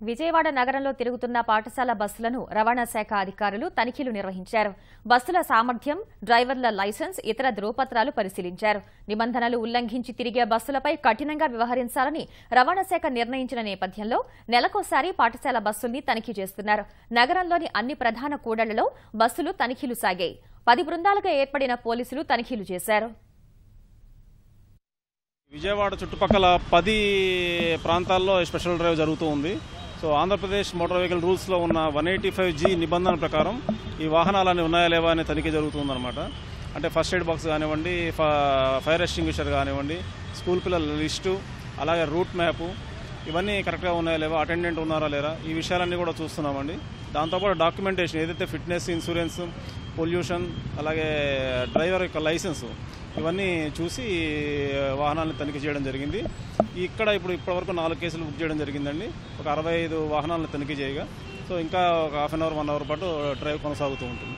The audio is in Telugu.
విజయవాడ నగరంలో తిరుగుతున్న పాఠశాల బస్సులను రవాణా శాఖ అధికారులు తనిఖీలు నిర్వహించారు. బస్సుల సామర్థ్యం, డ్రైవర్ల లైసెన్స్, ఇతర ధృవపత్రాలు పరిశీలించారు. నిబంధనలు ఉల్లంఘించి తిరిగే బస్సులపై కఠినంగా వ్యవహరించాలని రవాణా శాఖ నిర్ణయించిన నేపథ్యంలో నెలకోసారి పాఠశాల బస్సుల్ని తనిఖీ చేస్తున్నారు. నగరంలోని అన్ని ప్రధాన కూడళ్లలో బస్సులు తనిఖీలు సాగాయి. 10 బృందాలుగా ఏర్పడిన పోలీసులు తనిఖీలు చేశారు. విజయవాడ చుట్టుపక్కల 10 ప్రాంతాల్లో స్పెషల్ డ్రైవ్ జరుగుతూ ఉంది. సో ఆంధ్రప్రదేశ్ మోటార్ వెహికల్ రూల్స్లో ఉన్న 185G నిబంధన ప్రకారం ఈ వాహనాలన్నీ ఉన్నాయా లేవా అనే తనిఖీ జరుగుతుందన్నమాట. అంటే ఫస్ట్ ఎయిడ్ బాక్స్ కానివ్వండి, ఫైర్ ఎక్స్టింగ్విషర్ కానివ్వండి, స్కూల్ పిల్లల లిస్టు, అలాగే రూట్ మ్యాపు, ఇవన్నీ కరెక్ట్గా ఉన్నాయా లేవా, అటెండెంట్ ఉన్నారా లేరా, ఈ విషయాలన్నీ కూడా చూస్తున్నామండి. దాంతోపాటు డాక్యుమెంటేషన్ ఏదైతే ఫిట్నెస్, ఇన్సూరెన్స్, పొల్యూషన్, అలాగే డ్రైవర్ యొక్క లైసెన్స్, ఇవన్నీ చూసి వాహనాలను తనిఖీ చేయడం జరిగింది. ఇప్పటివరకు 4 కేసులు బుక్ చేయడం జరిగిందండి. ఒక 65 వాహనాలను తనిఖీ చేయగా, సో ఇంకా ఒక హాఫ్ అన్ అవర్ 1 అవర్ పాటు డ్రైవ్ కొనసాగుతూ ఉంటుంది.